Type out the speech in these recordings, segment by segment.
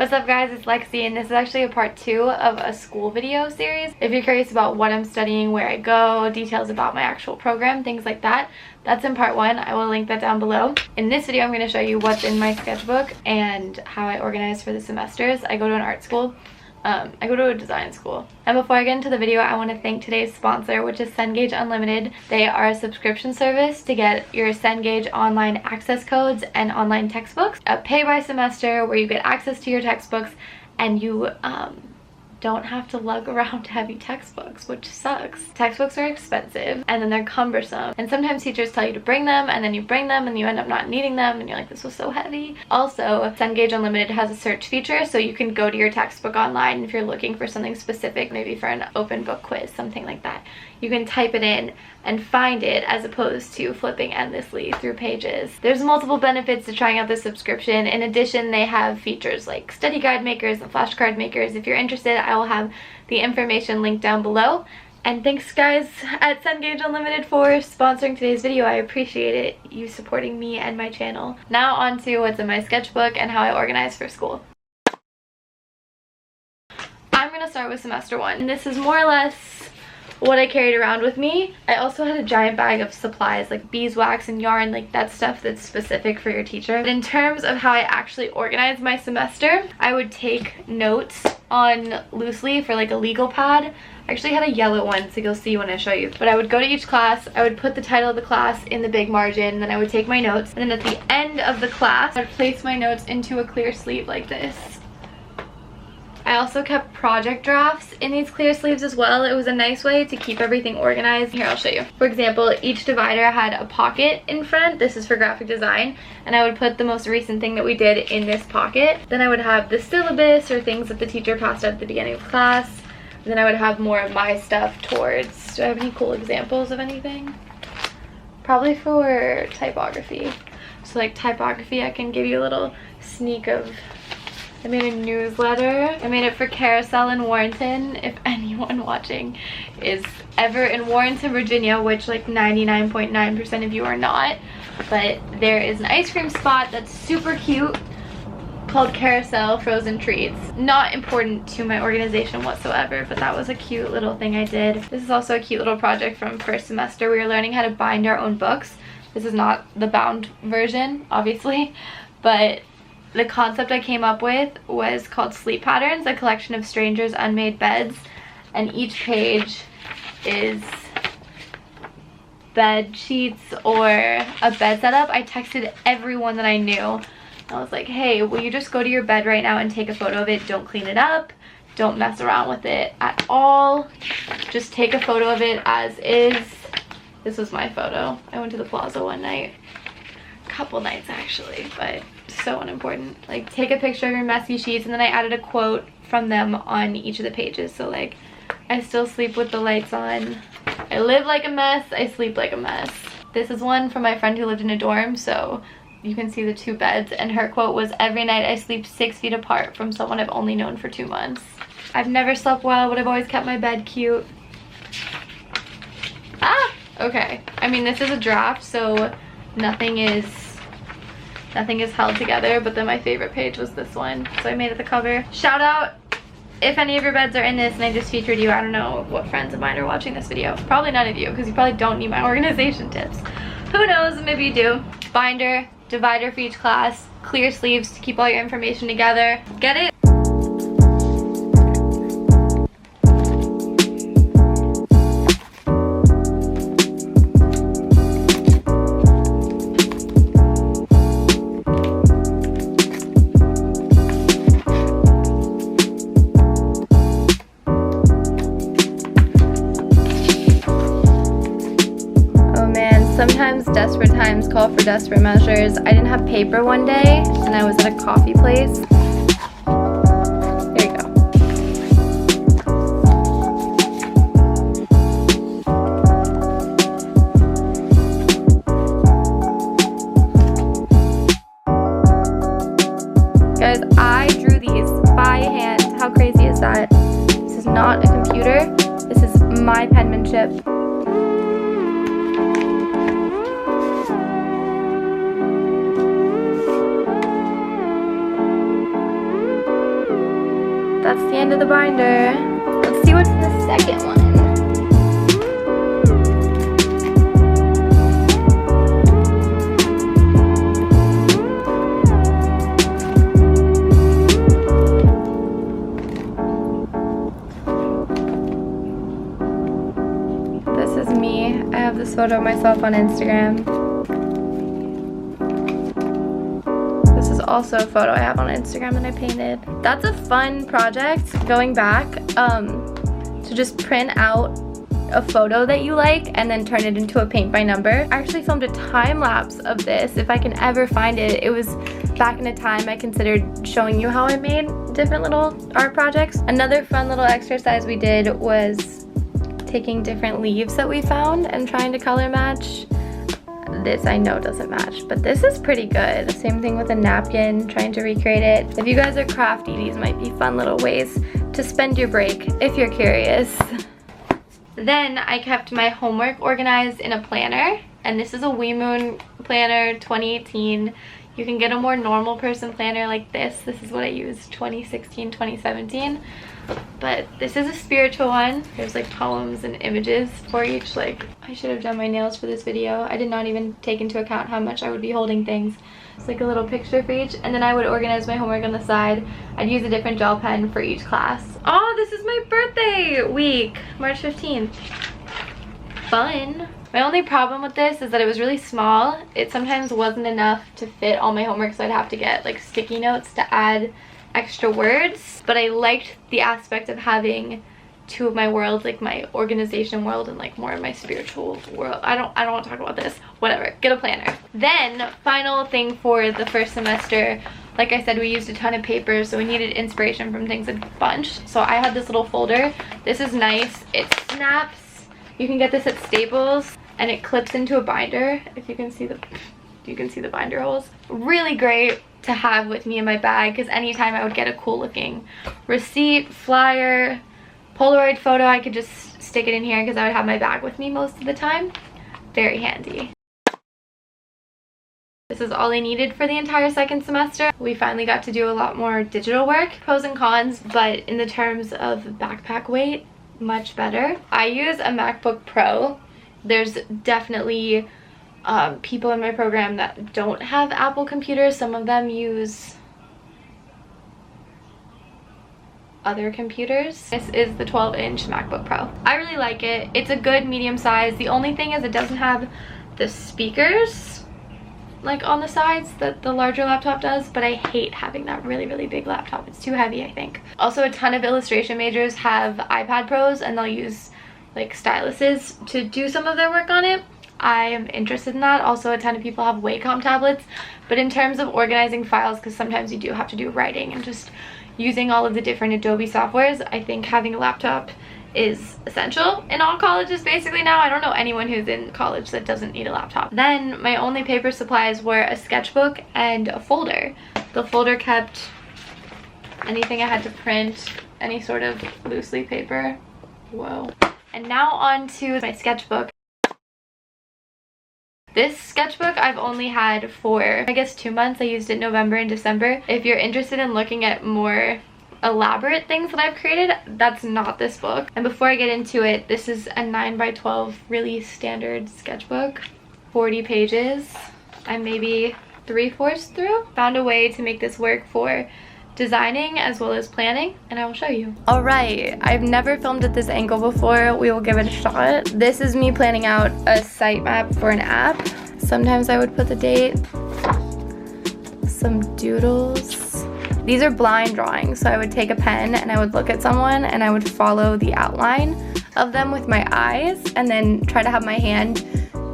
What's up guys, it's Lexie and this is actually a part 2 of a school video series. If you're curious about what I'm studying, where I go, details about my actual program, things like that, that's in part 1. I will link that down below. In this video I'm going to show you what's in my sketchbook and how I organize for the semesters. I go to an art school. I go to a design school. And before I get into the video, I want to thank today's sponsor, which is Cengage Unlimited. They are a subscription service to get your Cengage online access codes and online textbooks. A pay by semester where you get access to your textbooks and you don't have to lug around heavy textbooks, which sucks. Textbooks are expensive and then they're cumbersome, and sometimes teachers tell you to bring them and then you bring them and you end up not needing them and you're like, this was so heavy. Also, Cengage Unlimited has a search feature, so you can go to your textbook online if you're looking for something specific, maybe for an open book quiz, something like that. You can type it in and find it as opposed to flipping endlessly through pages. There's multiple benefits to trying out this subscription. In addition, they have features like study guide makers and flashcard makers. If you're interested, I will have the information linked down below. And thanks guys at Cengage Unlimited for sponsoring today's video. I appreciate it, you supporting me and my channel. Now on to what's in my sketchbook and how I organize for school. I'm gonna start with semester 1. And this is more or less what I carried around with me. I also had a giant bag of supplies like beeswax and yarn, like that stuff that's specific for your teacher. But in terms of how I actually organize my semester, I would take notes on loose leaf or like a legal pad. I actually had a yellow one, so you'll see when I show you. But I would go to each class, I would put the title of the class in the big margin, then I would take my notes, and then at the end of the class, I would place my notes into a clear sleeve like this. I also kept project drafts in these clear sleeves as well. It was a nice way to keep everything organized. Here, I'll show you. For example, each divider had a pocket in front. This is for graphic design. And I would put the most recent thing that we did in this pocket. Then I would have the syllabus or things that the teacher passed out at the beginning of class. And then I would have more of my stuff towards, do I have any cool examples of anything? Probably for typography. So like typography, I can give you a little sneak of, I made a newsletter. I made it for Carousel in Warrenton. If anyone watching is ever in Warrenton, Virginia, which like 99.9% of you are not, but there is an ice cream spot that's super cute called Carousel Frozen Treats. Not important to my organization whatsoever, but that was a cute little thing I did. This is also a cute little project from first semester. We were learning how to bind our own books. This is not the bound version, obviously, but the concept I came up with was called Sleep Patterns, a collection of strangers' unmade beds, and each page is bed sheets or a bed setup. I texted everyone that I knew. I was like, hey, will you just go to your bed right now and take a photo of it? Don't clean it up. Don't mess around with it at all. Just take a photo of it as is. This was my photo. I went to the plaza one night. Couple nights actually, but so unimportant. Like, take a picture of your messy sheets, and then I added a quote from them on each of the pages. So like, I still sleep with the lights on. I live like a mess, I sleep like a mess. This is one from my friend who lived in a dorm, so you can see the 2 beds, and her quote was, every night I sleep 6 feet apart from someone I've only known for 2 months. I've never slept well, but I've always kept my bed cute. Ah! Okay. I mean, this is a draft, so nothing is held together, but then my favorite page was this one, so I made it the cover. Shout out if any of your beds are in this and I just featured you. I don't know what friends of mine are watching this video. Probably none of you, because you probably don't need my organization tips. Who knows, maybe you do. Binder, divider for each class, clear sleeves to keep all your information together. Get it? Sometimes desperate times call for desperate measures. I didn't have paper one day and I was at a coffee place. Here you go. Guys, I drew these by hand. How crazy is that? This is not a computer. This is my penmanship. that's the end of the binder. Let's see what's in the second one. This is me. I have this photo of myself on Instagram. This is also a photo I have on Instagram that I painted. That's a fun project, going back, to just print out a photo that you like and then turn it into a paint by number. I actually filmed a time lapse of this, if I can ever find it. It was back in a time I considered showing you how I made different little art projects. Another fun little exercise we did was taking different leaves that we found and trying to color match. This I know doesn't match, but this is pretty good. Same thing with a napkin, trying to recreate it. If you guys are crafty, these might be fun little ways to spend your break if you're curious. Then I kept my homework organized in a planner, and this is a WeMoon planner 2018. You can get a more normal person planner like this. This is what I used 2016, 2017. But this is a spiritual one. There's like poems and images for each. Like, I should have done my nails for this video. I did not even take into account how much I would be holding things. It's like a little picture for each, and then I would organize my homework on the side. I'd use a different gel pen for each class. Oh, this is my birthday week, March 15th. Fun. My only problem with this is that it was really small. It sometimes wasn't enough to fit all my homework, so I'd have to get like sticky notes to add extra words. But I liked the aspect of having two of my worlds, like my organization world and like more of my spiritual world. I don't want to talk about this. Whatever, get a planner. Then final thing for the first semester, like I said, we used a ton of paper, so we needed inspiration from things a bunch. So I had this little folder. This is nice. It snaps. You can get this at Staples, and it clips into a binder. If you can see the binder holes. Really great to have with me in my bag, because anytime I would get a cool looking receipt, flyer, Polaroid photo, I could just stick it in here because I would have my bag with me most of the time. Very handy. This is all I needed for the entire second semester. We finally got to do a lot more digital work. Pros and cons, but in the terms of backpack weight, much better. I use a MacBook Pro. There's definitely people in my program that don't have Apple computers. Some of them use other computers. This is the 12-inch MacBook Pro. I really like it. It's a good medium size. The only thing is it doesn't have the speakers like on the sides that the larger laptop does, but I hate having that really big laptop. It's too heavy, I think. Also, a ton of illustration majors have iPad Pros, and they'll use like styluses to do some of their work on it. I am interested in that. Also, a ton of people have Wacom tablets, but in terms of organizing files, because sometimes you do have to do writing and just using all of the different Adobe softwares, I think having a laptop is essential in all colleges basically now. I don't know anyone who's in college that doesn't need a laptop. Then my only paper supplies were a sketchbook and a folder. The folder kept anything I had to print, any sort of loose leaf paper. Whoa. And now on to my sketchbook. This sketchbook I've only had for, I guess, 2 months. I used it November and December. If you're interested in looking at more elaborate things that I've created, that's not this book. And before I get into it, this is a 9x12 really standard sketchbook, 40 pages. I'm maybe 3/4 through. Found a way to make this work for designing as well as planning, and I will show you. All right, I've never filmed at this angle before. We will give it a shot. This is me planning out a site map for an app. Sometimes I would put the date, some doodles. These are blind drawings, so I would take a pen and I would look at someone and I would follow the outline of them with my eyes and then try to have my hand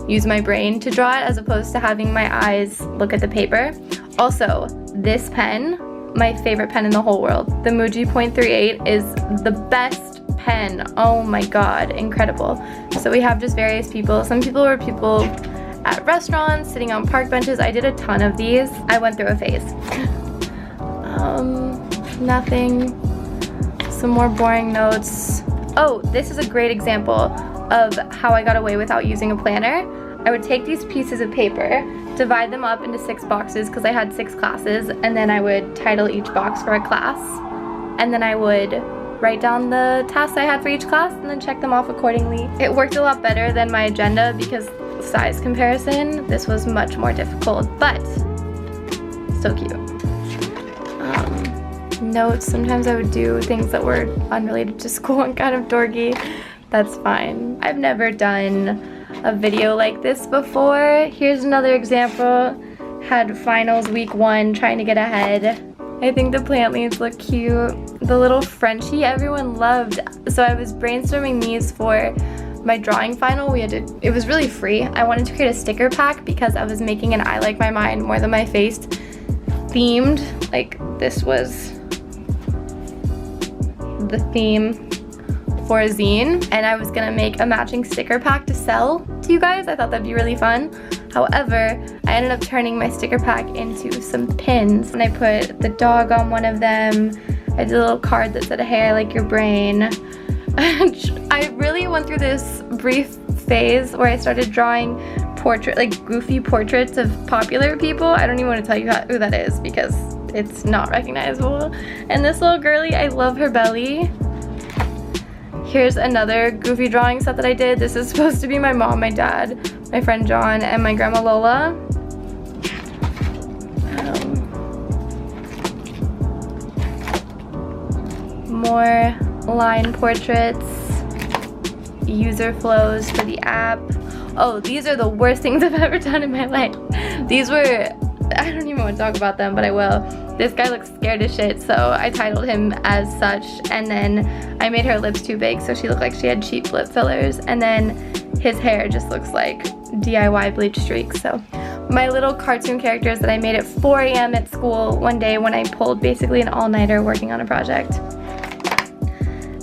use my brain to draw it as opposed to having my eyes look at the paper. Also, this pen, my favorite pen in the whole world. The Muji .38 is the best pen. Oh my god, incredible. So we have just various people. Some people were people at restaurants, sitting on park benches. I did a ton of these. I went through a phase. Nothing. Some more boring notes. Oh, this is a great example of how I got away without using a planner. I would take these pieces of paper, divide them up into 6 boxes because I had 6 classes, and then I would title each box for a class. and then I would write down the tasks I had for each class and then check them off accordingly. It worked a lot better than my agenda because size comparison, this was much more difficult, but so cute. Notes, sometimes I would do things that were unrelated to school and kind of dorky. That's fine. I've never done a video like this before. Here's another example. Had finals week 1, trying to get ahead. I think the plant leaves look cute. The little Frenchie everyone loved. So I was brainstorming these for my drawing final. It was really free. I wanted to create a sticker pack because I was making an I Like My Mind More Than My Face themed. Like, this was the theme for a zine, and I was gonna make a matching sticker pack to sell to you guys. I thought that'd be really fun. However, I ended up turning my sticker pack into some pins, and I put the dog on one of them. I did a little card that said, "Hey, I like your brain." I really went through this brief phase where I started drawing goofy portraits of popular people. I don't even want to tell you who that is because it's not recognizable. And this little girly, I love her belly. Here's another goofy drawing set that I did. This is supposed to be my mom, my dad, my friend John, and my grandma Lola. More line portraits, user flows for the app. Oh, these are the worst things I've ever done in my life. These were, I don't even want to talk about them, but I will. This guy looks scared as shit, so I titled him as such, and then I made her lips too big so she looked like she had cheap lip fillers, and then his hair just looks like DIY bleach streaks. So my little cartoon characters that I made at 4 a.m. at school one day when I pulled basically an all-nighter working on a project.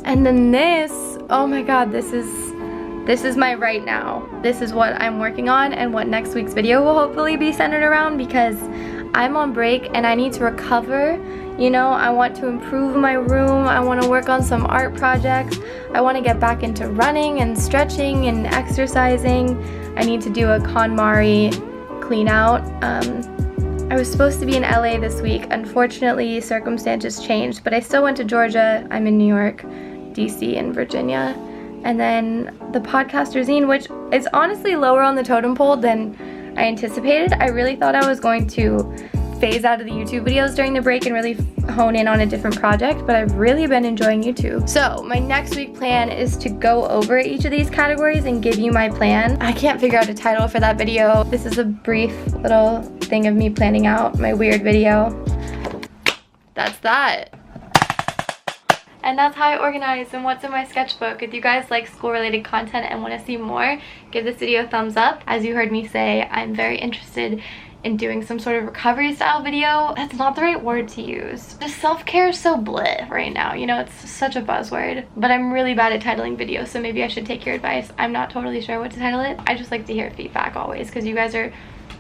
And then this, oh my god, this is my right now. This is what I'm working on and what next week's video will hopefully be centered around, because I'm on break and I need to recover. You know, I want to improve my room. I want to work on some art projects. I want to get back into running and stretching and exercising. I need to do a KonMari clean out. I was supposed to be in LA this week. Unfortunately, circumstances changed, but I still went to Georgia. I'm in New York, DC, and Virginia. And then the podcaster zine, which is honestly lower on the totem pole than I anticipated. I really thought I was going to phase out of the YouTube videos during the break and really hone in on a different project, but I've really been enjoying YouTube. So my next week plan is to go over each of these categories and give you my plan. I can't figure out a title for that video. This is a brief little thing of me planning out my weird video. That's that. And that's how I organize and what's in my sketchbook. If you guys like school-related content and want to see more, give this video a thumbs up. As you heard me say, I'm very interested in doing some sort of recovery style video. That's not the right word to use. Just self-care is so bleh right now, you know, it's such a buzzword. But I'm really bad at titling videos, so maybe I should take your advice. I'm not totally sure what to title it. I just like to hear feedback always, because you guys are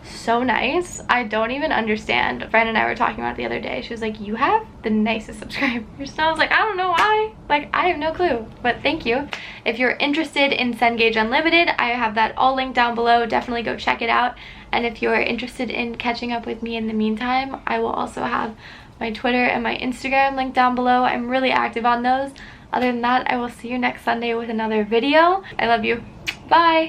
so nice. I don't even understand. A friend and I were talking about it the other day. She was like, you have the nicest subscribers. So I was like, I don't know why. Like, I have no clue, but thank you. If you're interested in Cengage Unlimited, I have that all linked down below. Definitely go check it out. And if you're interested in catching up with me in the meantime, I will also have my Twitter and my Instagram linked down below. I'm really active on those. Other than that, I will see you next Sunday with another video. I love you. Bye.